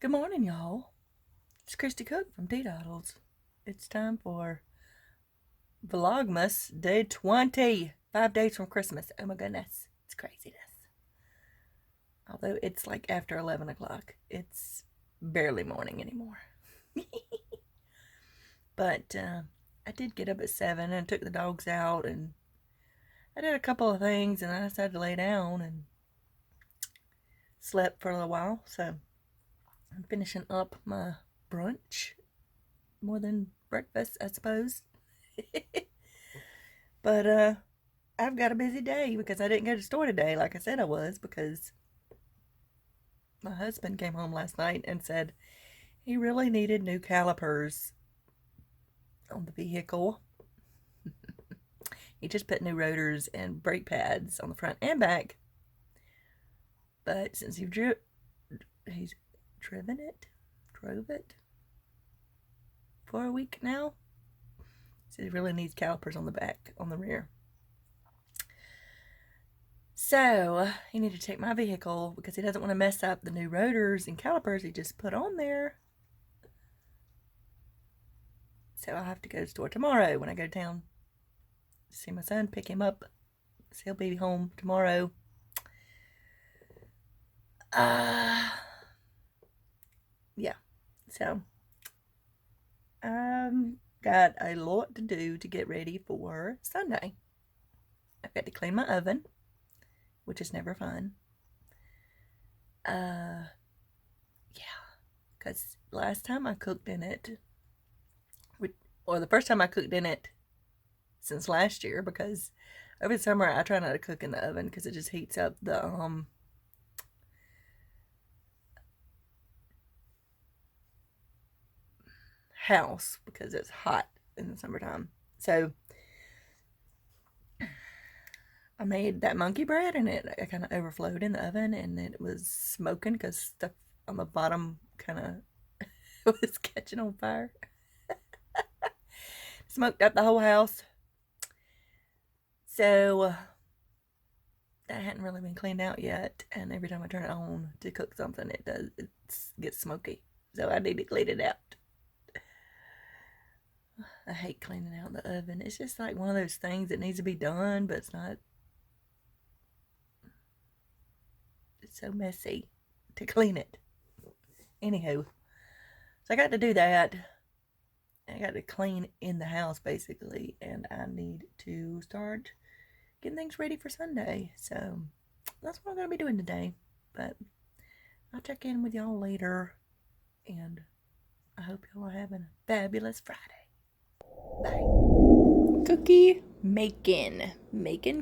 Good morning, y'all. It's Christy Cook from Teadoddles. It's time for Vlogmas Day 20. 5 days from Christmas. Oh my goodness. It's craziness. Although it's like after 11 o'clock. It's barely morning anymore. But I did get up at 7 and took the dogs out, and I did a couple of things, and I decided to lay down and slept for a little while. So I'm finishing up my brunch. More than breakfast, I suppose. But I've got a busy day because I didn't go to the store today like I said I was, because my husband came home last night and said he really needed new calipers on the vehicle. He just put new rotors and brake pads on the front and back. But since he's drove it for a week now, so he really needs calipers on the back, on the rear. So he needed to take my vehicle because he doesn't want to mess up the new rotors and calipers he just put on there. So I'll have to go to the store tomorrow when I go to town to see my son, pick him up. So he'll be home tomorrow. Yeah. So got a lot to do to get ready for Sunday. I've got to clean my oven, which is never fun. Yeah, because last time I cooked in it, or the first time I cooked in it since last year, because over the summer I try not to cook in the oven because it just heats up the house because it's hot in the summertime. So I made that monkey bread, and it kind of overflowed in the oven, and it was smoking because stuff on the bottom kind of was catching on fire. Smoked up the whole house. So that hadn't really been cleaned out yet, and every time I turn it on to cook something, it gets smoky. So I need to clean it out. I hate cleaning out the oven. It's just like one of those things that needs to be done, but it's not. It's so messy to clean it. Anywho, so I got to do that. I got to clean in the house basically, and I need to start getting things ready for Sunday. So that's what I'm going to be doing today. But I'll check in with y'all later, and I hope y'all are having a fabulous Friday. Bye. Cookie making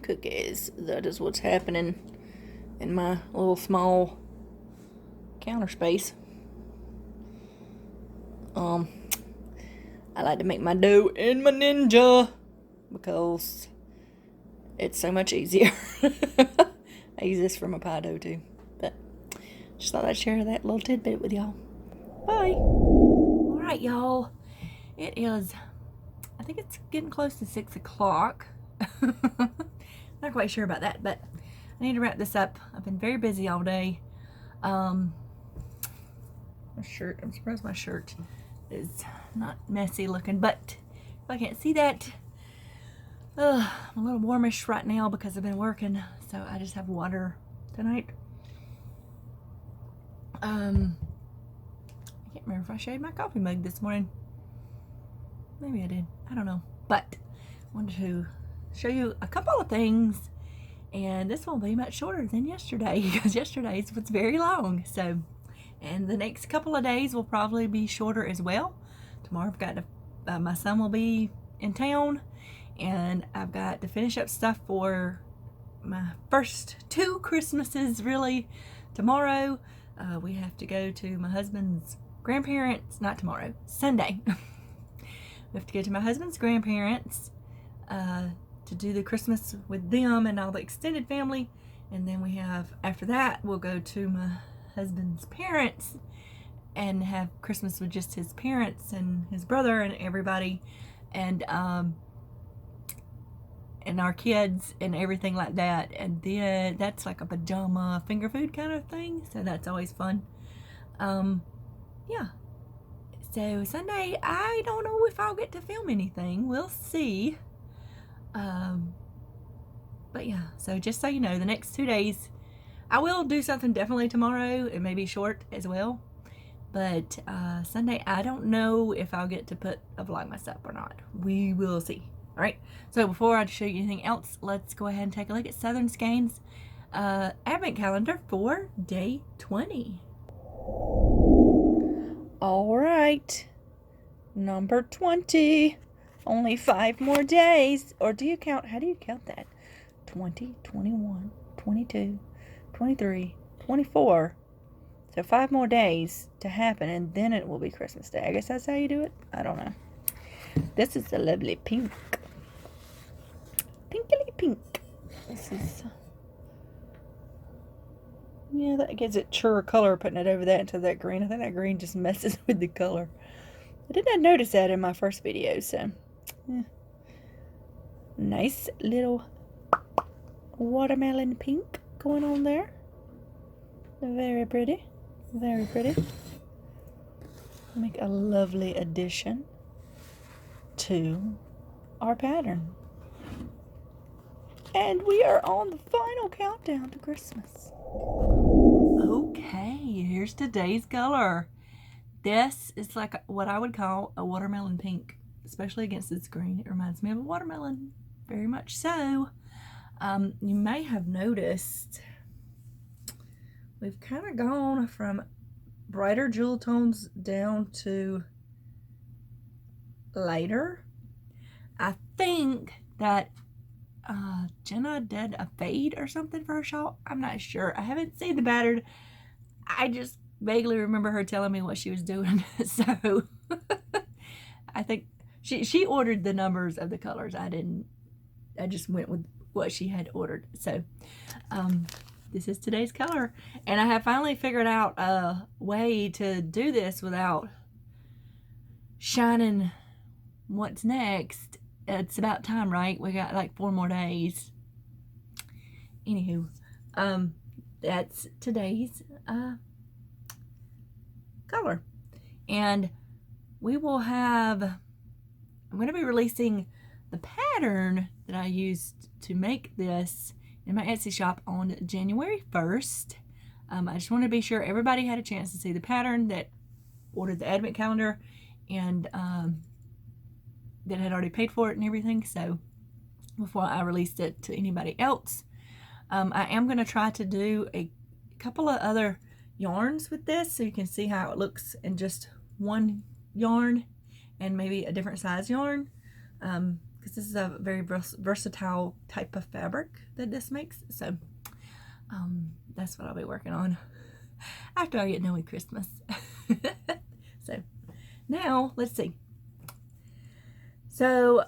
cookies. That is what's happening in my little small counter space. I like to make my dough in my Ninja because it's so much easier. I use this for my pie dough too. But just thought I'd share that little tidbit with y'all. Bye. Alright, y'all. It is, I think it's getting close to 6 o'clock. Not quite sure about that, but I need to wrap this up. I've been very busy all day. My shirt, I'm surprised my shirt is not messy looking, but if I can't see that, I'm a little warmish right now because I've been working, so I just have water tonight. I can't remember if I shaved my coffee mug this morning. Maybe I did, I don't know, but I wanted to show you a couple of things, and this will be much shorter than yesterday because yesterday's was very long. So, and the next couple of days will probably be shorter as well. Tomorrow I've got to, my son will be in town, and I've got to finish up stuff for my first 2 Christmases really. Tomorrow we have to go to my husband's grandparents, not tomorrow, Sunday. We have to go to my husband's grandparents to do the Christmas with them and all the extended family, and then we have, after that, we'll go to my husband's parents and have Christmas with just his parents and his brother and everybody, and our kids and everything like that. And then that's like a pajama finger food kind of thing, so that's always fun. yeah. So Sunday, I don't know if I'll get to film anything. We'll see. But yeah, so just so you know, the next 2 days, I will do something definitely tomorrow. It may be short as well. But Sunday, I don't know if I'll get to put a Vlogmas up or not. We will see. All right. So before I show you anything else, let's go ahead and take a look at Southern Skeins Advent Calendar for day 20. All right. Number 20. Only 5 more days. Or do you count? How do you count that? 20, 21, 22, 23, 24. So 5 more days to happen, and then it will be Christmas Day. I guess that's how you do it. I don't know. This is a lovely pink. Pinkily pink. This is... yeah, that gives it truer color, putting it over that into that green. I think that green just messes with the color. I did not notice that in my first video, so... yeah. Nice little watermelon pink going on there. Very pretty. Very pretty. Make a lovely addition to our pattern. And we are on the final countdown to Christmas. Okay, here's today's color. This is like what I would call a watermelon pink, especially against this green. It reminds me of a watermelon, very much so. You may have noticed we've kind of gone from brighter jewel tones down to lighter. I think that Jenna did a fade or something for her shawl. I'm not sure. I haven't seen the pattern. I just vaguely remember her telling me what she was doing. So I think she ordered the numbers of the colors. I didn't. I just went with what she had ordered. So this is today's color, and I have finally figured out a way to do this without shining what's next. It's about time, right? We got like 4 more days. Anywho, that's today's color, and we will have, I'm going to be releasing the pattern that I used to make this in my Etsy shop on January 1st. I just want to be sure everybody had a chance to see the pattern that ordered the advent calendar and that had already paid for it and everything. So before I released it to anybody else, I am going to try to do a couple of other yarns with this so you can see how it looks in just one yarn and maybe a different size yarn. Because this is a very versatile type of fabric that this makes. So that's what I'll be working on after I get done with Christmas. So now let's see. So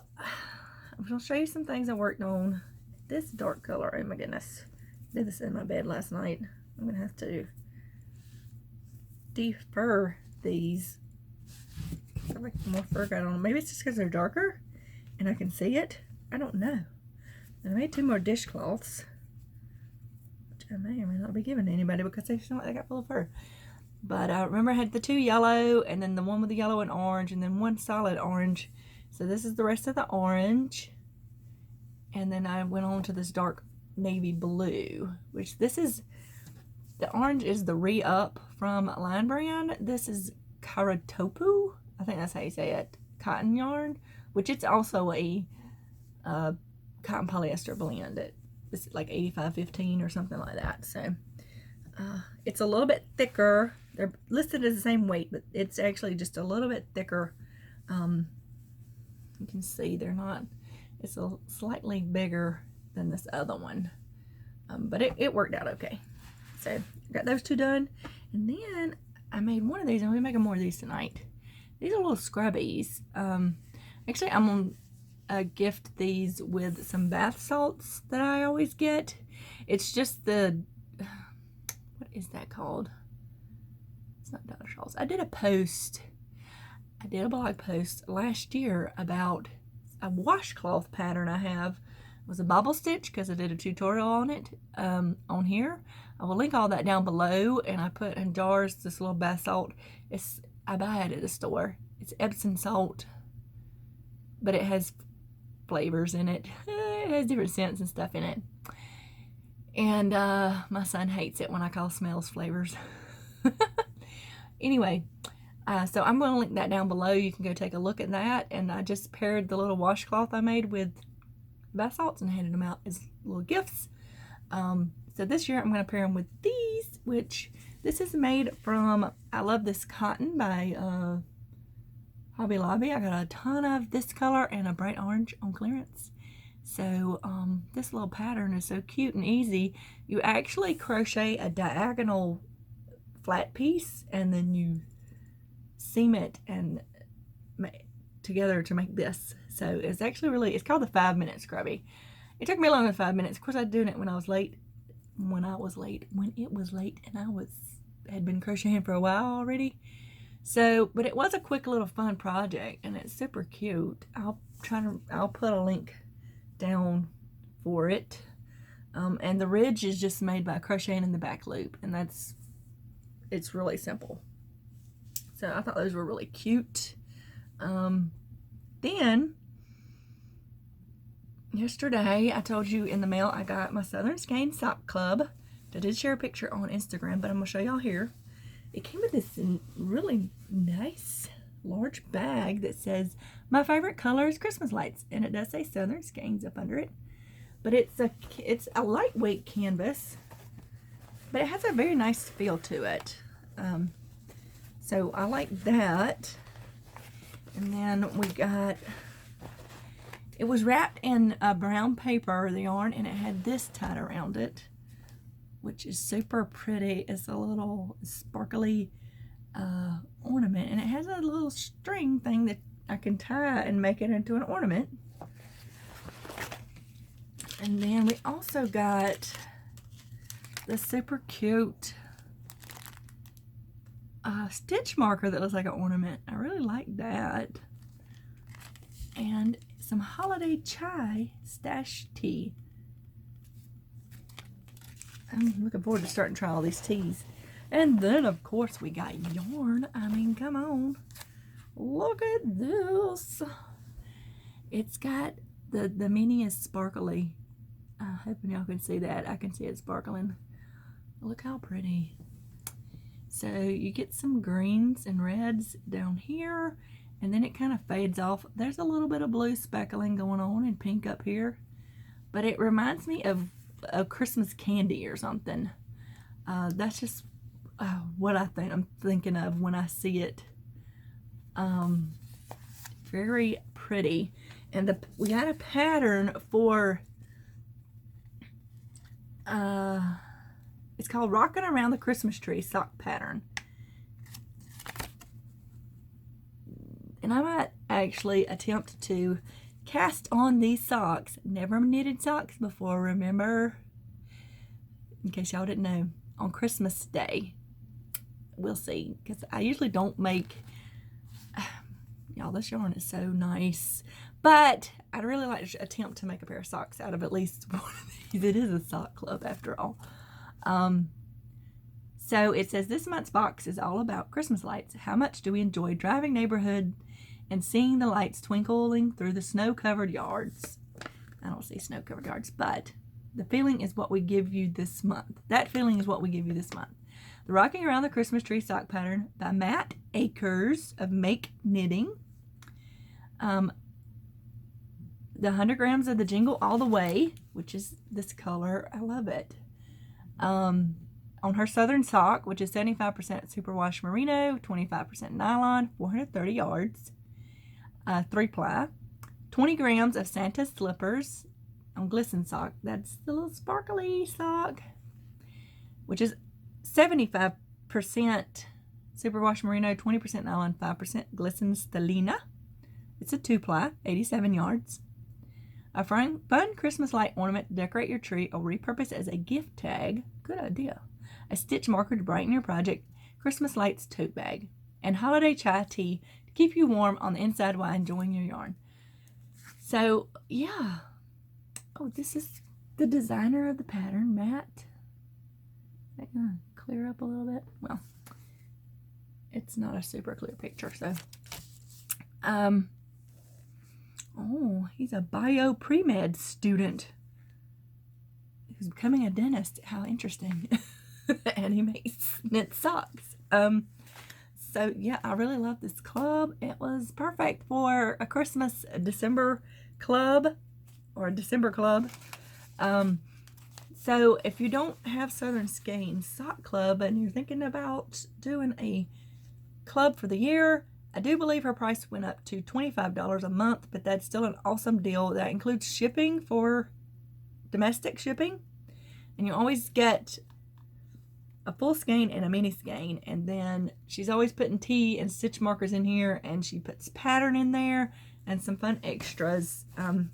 I'm going to show you some things I worked on. This dark color, oh my goodness. I did this in my bed last night. I'm going to have to de-fur these. I like more fur got on them. Maybe it's just because they're darker and I can see it. I don't know. And I made 2 more dishcloths, which I may or may not be giving to anybody because they smell like they got full of fur. But I remember I had the 2 yellow, and then the one with the yellow and orange, and then 1 solid orange. So this is the rest of the orange. And then I went on to this dark navy blue, which this is, the orange is the Re-Up from Line Brand. This is Karatopu, I think that's how you say it, cotton yarn, which it's also a cotton polyester blend. It's like 85-15 or something like that. So it's a little bit thicker. They're listed as the same weight, but it's actually just a little bit thicker. You can see they're not, it's a slightly bigger than this other one, but it worked out okay. So I got those 2 done, and then I made one of these, and we'll be making more of these tonight. These are little scrubbies. Actually, I'm gonna gift these with some bath salts that I always get. It's just the, what is that called? It's not Teadoddles. I did a blog post last year about a washcloth pattern I have. It was a bobble stitch because I did a tutorial on it on here. I will link all that down below, and I put in jars this little bath salt. It's I buy it at the store. It's Epsom salt, but it has flavors in it. It has different scents and stuff in it. And my son hates it when I call smells flavors. Anyway, so I'm going to link that down below. You can go take a look at that. And I just paired the little washcloth I made with bath salts and handed them out as little gifts. So this year I'm going to pair them with these, which this is made from, I love this cotton by Hobby Lobby. I got a ton of this color and a bright orange on clearance. So this little pattern is so cute and easy. You actually crochet a diagonal flat piece and then you seam it and together to make this. So it's actually really, it's called the 5-minute scrubby. It took me longer than 5 minutes. Of course, I was doing it when it was late and I had been crocheting for a while already. So, but it was a quick little fun project and it's super cute. I'll put a link down for it. And the ridge is just made by crocheting in the back loop, and it's really simple. So I thought those were really cute. Then yesterday I told you in the mail I got my Southern Skein Sock Club. I did share a picture on Instagram, but I'm gonna show y'all here. It came with this really nice large bag that says my favorite color is Christmas lights, and it does say Southern Skeins up under it. But it's a lightweight canvas, but it has a very nice feel to it. So I like that. And then we got, it was wrapped in brown paper, the yarn, and it had this tied around it, which is super pretty. It's a little sparkly ornament, and it has a little string thing that I can tie and make it into an ornament. And then we also got the super cute stitch marker that looks like an ornament. I really like that. And some holiday chai stash tea. I'm looking forward to starting to try all these teas. And then, of course, we got yarn. I mean, come on. Look at this. It's got, the mini is sparkly. Hoping y'all can see that. I can see it sparkling. Look how pretty. So you get some greens and reds down here, and then it kind of fades off. There's a little bit of blue speckling going on and pink up here, but it reminds me of a Christmas candy or something. That's just what I'm thinking of when I see it. Very pretty. And we got a pattern for it's called Rocking Around the Christmas Tree sock pattern. And I might actually attempt to cast on these socks. Never knitted socks before, remember? In case y'all didn't know, on Christmas Day. We'll see, because I usually don't make, y'all, this yarn is so nice. But I'd really like to attempt to make a pair of socks out of at least one of these. It is a sock club after all. So it says, this month's box is all about Christmas lights. How much do we enjoy driving neighborhood and seeing the lights twinkling through the snow-covered yards? I don't see snow-covered yards, but the feeling is what we give you this month. That feeling is what we give you this month. The Rocking Around the Christmas Tree sock pattern by Matt Akers of Make Knitting. The 100 grams of the Jingle All the Way, which is this color. I love it. On her Southern sock, which is 75% superwash merino, 25% nylon, 430 yards, 3-ply. 20 grams of Santa slippers on glisten sock. That's the little sparkly sock, which is 75% superwash merino, 20% nylon, 5% glisten stellina. It's a 2-ply, 87 yards. A fun Christmas light ornament to decorate your tree or repurpose as a gift tag. Good idea. A stitch marker to brighten your project. Christmas lights tote bag. And holiday chai tea to keep you warm on the inside while enjoying your yarn. So, yeah. Oh, this is the designer of the pattern, Matt. Is that going to clear up a little bit? Well, it's not a super clear picture. So, oh, he's a bio pre-med student who's becoming a dentist. How interesting. And he knits socks. So yeah, I really love this club. It was perfect for a Christmas December club, or a December club. So if you don't have Southern Skein Sock Club and you're thinking about doing a club for the year, I do believe her price went up to $25 a month, but that's still an awesome deal. That includes shipping for domestic shipping, and you always get a full skein and a mini skein, and then she's always putting tea and stitch markers in here, and she puts pattern in there and some fun extras. Don't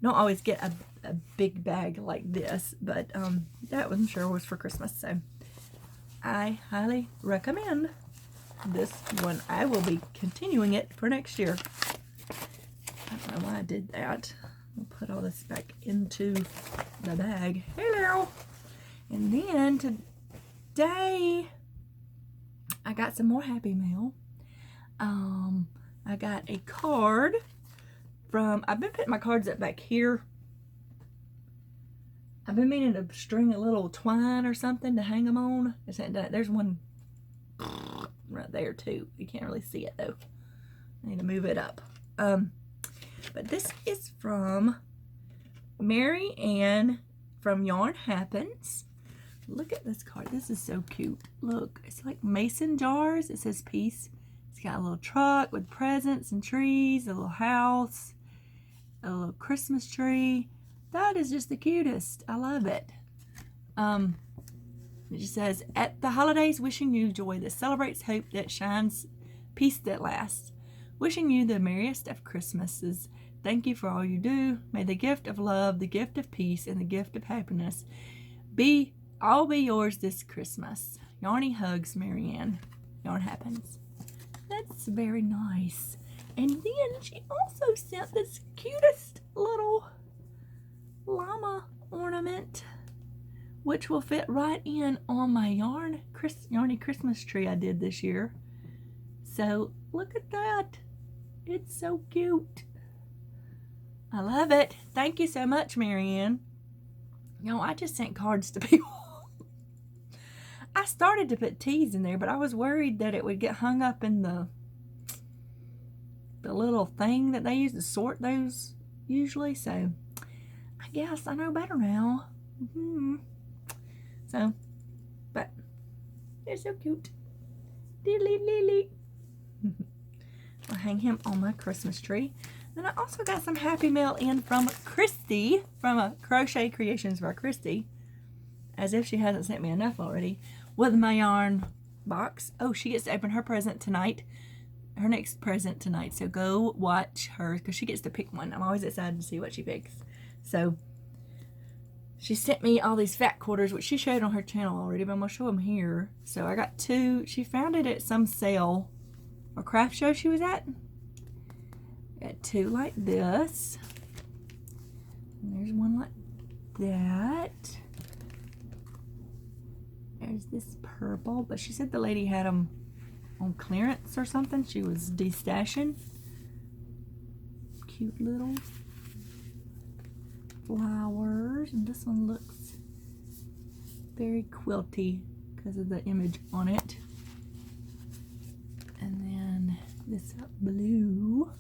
always get a big bag like this, but that I'm sure was for Christmas, so I highly recommend this one. I will be continuing it for next year. I don't know why I did that. I'll put all this back into the bag. Hello! And then today, I got some more Happy Mail. I got a card from, I've been putting my cards up back here. I've been meaning to string a little twine or something to hang them on. There's one right there too. You can't really see it though. I need to move it up. But this is from Mary Ann from Yarn Happens. Look at this card. This is so cute. Look, it's like mason jars. It says peace. It's got a little truck with presents and trees, a little house, a little Christmas tree. That is just the cutest. I love it. It just says, at the holidays, wishing you joy that celebrates, hope that shines, peace that lasts. Wishing you the merriest of Christmases. Thank you for all you do. May the gift of love, the gift of peace, and the gift of happiness all be yours this Christmas. Yarny hugs, Marianne. Yarn Happens. That's very nice. And then she also sent this cutest little llama ornament, which will fit right in on my yarny Christmas tree I did this year. So look at that. It's so cute. I love it. Thank you so much, Marianne. You know, I just sent cards to people. I started to put teas in there, but I was worried that it would get hung up in the little thing that they use to sort those usually. So I guess I know better now. So, but they're so cute. Diddly. I'll hang him on my Christmas tree. Then I also got some Happy Mail in from Christy, from a Crochet Creations by Christy. As if she hasn't sent me enough already. With my yarn box. Oh, she gets to open her present tonight. Her next present tonight. So go watch her, because she gets to pick one. I'm always excited to see what she picks. So she sent me all these fat quarters, which she showed on her channel already, but I'm going to show them here. So I got two. She found it at some sale or craft show she was at. Got two like this. And there's one like that. There's this purple, but she said the lady had them on clearance or something. She was destashing. Cute little flowers. And this one looks very quilty because of the image on it. And then this blue.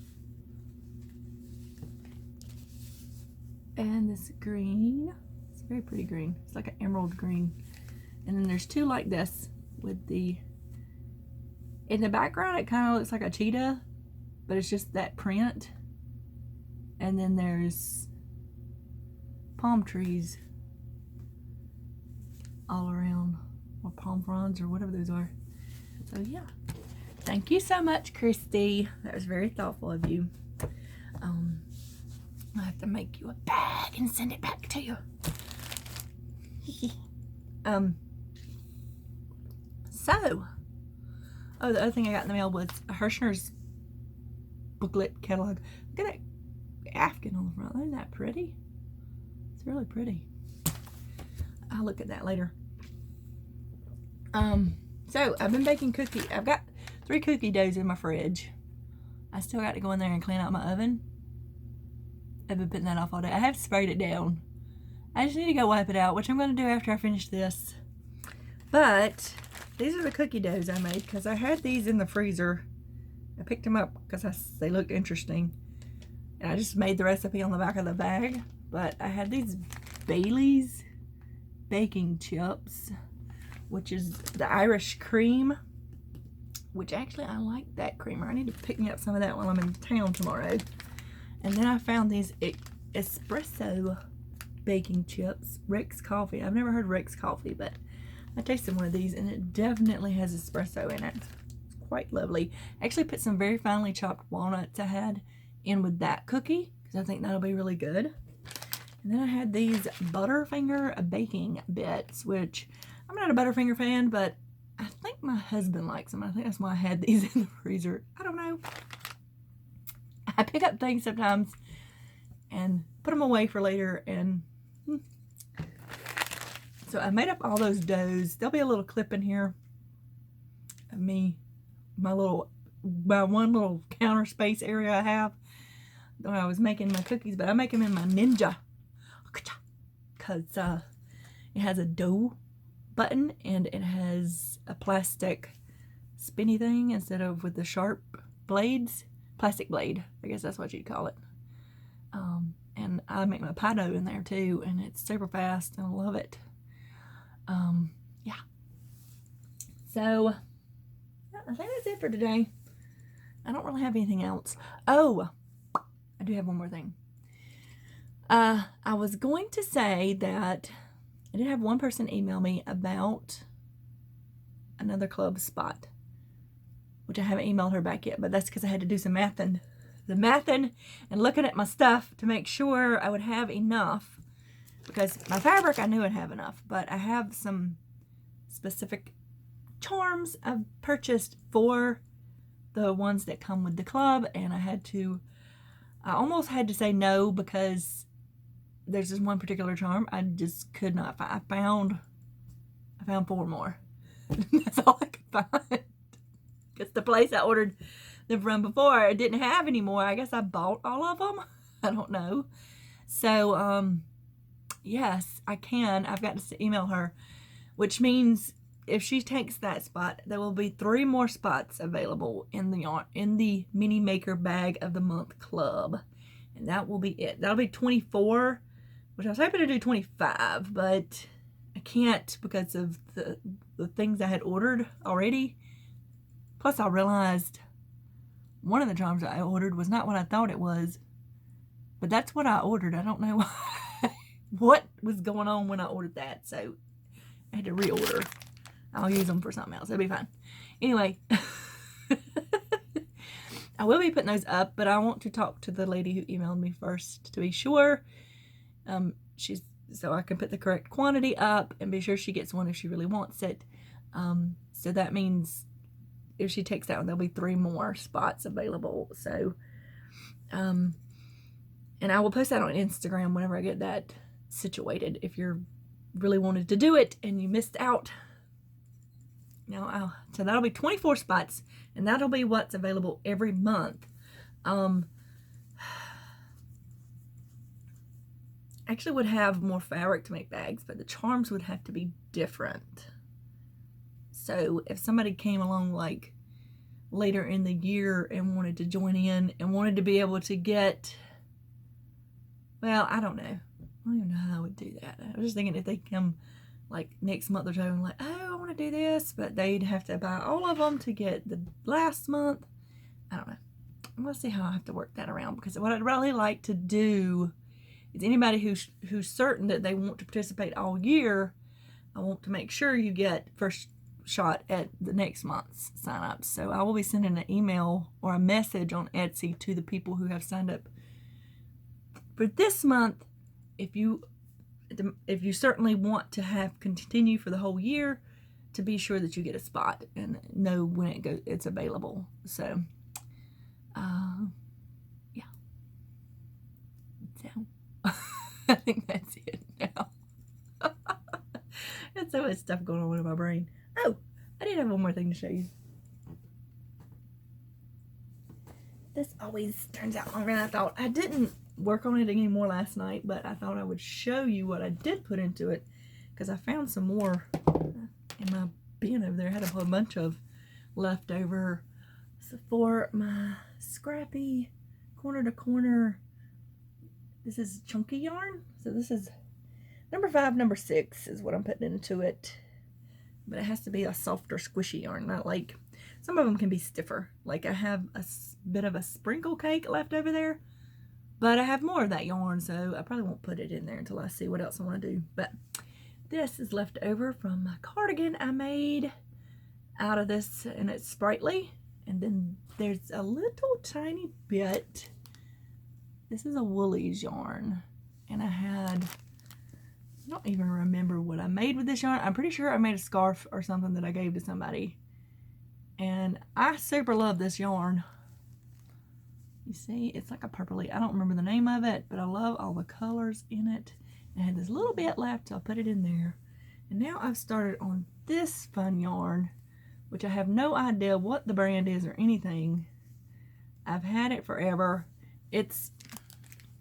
And this green. It's a very pretty green. It's like an emerald green. And then there's two like this with the, in the background it kind of looks like a cheetah, but it's just that print. And then there's palm trees all around, or palm fronds or whatever those are. So yeah, thank you so much, Christy. That was very thoughtful of you. I'll have to make you a bag and send it back to you. So, oh, the other thing I got in the mail was a Hirschner's booklet catalog. Look at that Afghan on the front. Isn't that pretty? It's really pretty. I'll look at that later. So I've been baking cookie. I've got 3 cookie doughs in my fridge. I still got to go in there and clean out my oven. I've been putting that off all day. I have sprayed it down. I just need to go wipe it out, which I'm going to do after I finish this. But these are the cookie doughs I made because I had these in the freezer. I picked them up because they looked interesting. And I just made the recipe on the back of the bag. But I had these Bailey's baking chips, which is the Irish cream, which actually I like that creamer. I need to pick me up some of that while I'm in town tomorrow. And then I found these espresso baking chips, Rex Coffee. I've never heard Rex Coffee, but I tasted one of these and it definitely has espresso in it. It's quite lovely. I actually put some very finely chopped walnuts I had in with that cookie because I think that'll be really good. And then I had these Butterfinger baking bits, which I'm not a Butterfinger fan, but I think my husband likes them. I think that's why I had these in the freezer. I don't know. I pick up things sometimes and put them away for later, and so I made up all those doughs. There'll be a little clip in here of me, my one little counter space area I have when I was making my cookies, but I make them in my Ninja because it has a dough button and it has a plastic spinny thing instead of with the sharp blades. Plastic blade, I guess that's what you'd call it. And I make my pie dough in there too, and it's super fast and I love it. Yeah. So I think that's it for today. I don't really have anything else. Oh, I do have one more thing. I was going to say that I did have one person email me about another club spot, which I haven't emailed her back yet, but that's because I had to do some mathing and looking at my stuff to make sure I would have enough, because my fabric I knew I'd have enough, but I have some specific charms I've purchased for the ones that come with the club, and I almost had to say no because there's this one particular charm I just could not find. I found 4 more. That's all I could find. Because the place I ordered them from before, it didn't have any more. I guess I bought all of them. I don't know. So, yes, I can. I've got to email her, which means if she takes that spot, there will be 3 more spots available in the Mini Maker Bag of the Month Club. And that will be it. That'll be 24, which I was hoping to do 25, but I can't because of the things I had ordered already. Plus, I realized one of the charms I ordered was not what I thought it was. But that's what I ordered. I don't know what was going on when I ordered that. So, I had to reorder. I'll use them for something else. It'll be fine. Anyway, I will be putting those up, but I want to talk to the lady who emailed me first to be sure. So I can put the correct quantity up and be sure she gets one if she really wants it. So that means if she takes that one, there'll be 3 more spots available. So, and I will post that on Instagram whenever I get that situated. If you're really wanted to do it and you missed out. So that'll be 24 spots, and that'll be what's available every month. Actually would have more fabric to make bags, but the charms would have to be different. So if somebody came along like later in the year and wanted to join in and wanted to be able to get, well, I don't know. I don't even know how I would do that. I was just thinking if they come like next month or so and like, oh, I want to do this, but they'd have to buy all of them to get the last month. I don't know. I'm going to see how I have to work that around, because what I'd really like to do is anybody who's certain that they want to participate all year, I want to make sure you get first shot at the next month's sign-ups. So I will be sending an email or a message on Etsy to the people who have signed up for this month. If you certainly want to continue for the whole year, to be sure that you get a spot and know when it's available. So, yeah. So, I think that's it now. There's so much stuff going on in my brain. Oh, I did have one more thing to show you. This always turns out longer than I thought. I didn't work on it anymore last night, but I thought I would show you what I did put into it, because I found some more in my bin over there. I had a whole bunch of leftover for my scrappy corner to corner. This is chunky yarn. So this is number 5, number 6 is what I'm putting into it. But it has to be a softer, squishy yarn, not like, some of them can be stiffer. Like I have a bit of a sprinkle cake left over there, but I have more of that yarn, so I probably won't put it in there until I see what else I want to do. But this is left over from my cardigan I made out of this, and it's sprightly. And then there's a little tiny bit. This is a Woolies yarn, and I don't even remember what I made with this yarn. I'm pretty sure I made a scarf or something that I gave to somebody. And I super love this yarn. You see, it's like a purpley. I don't remember the name of it, but I love all the colors in it. And I had this little bit left, so I'll put it in there. And now I've started on this fun yarn, which I have no idea what the brand is or anything. I've had it forever. It's,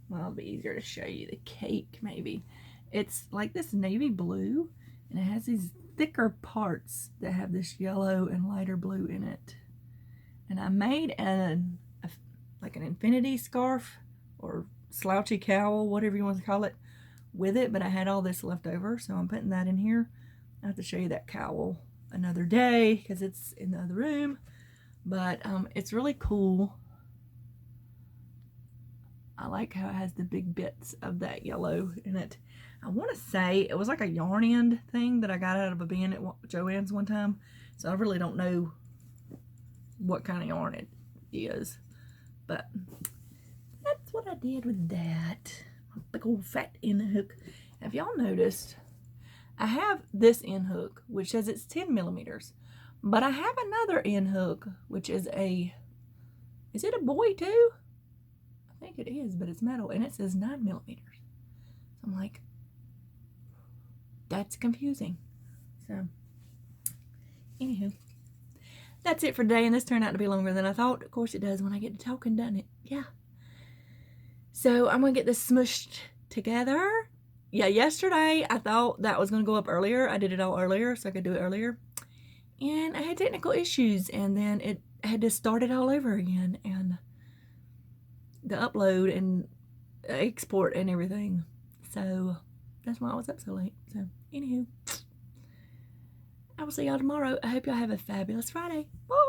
well, it'll be easier to show you the cake maybe. It's like this navy blue, and it has these thicker parts that have this yellow and lighter blue in it. And I made like an infinity scarf or slouchy cowl, whatever you want to call it, with it, but I had all this left over, so I'm putting that in here. I have to show you that cowl another day because it's in the other room, but it's really cool. I like how it has the big bits of that yellow in it. I want to say it was like a yarn end thing that I got out of a bin at Joann's one time, so I really don't know what kind of yarn it is, but that's what I did with that. Big old fat end hook. Have y'all noticed I have this end hook which says it's 10 millimeters, but I have another end hook which is is it a boy too? I think it is, but it's metal and it says 9 millimeters. So I'm like, that's confusing. So anywho, that's it for today, and this turned out to be longer than I thought. Of course it does when I get to talking, doesn't it? Yeah. So I'm gonna get this smushed together. Yeah, yesterday I thought that was gonna go up earlier. I did it all earlier so I could do it earlier, and I had technical issues, and then it had to start it all over again, and the upload and export and everything. So that's why I was up so late. So anywho, I will see y'all tomorrow. I hope y'all have a fabulous Friday. Bye.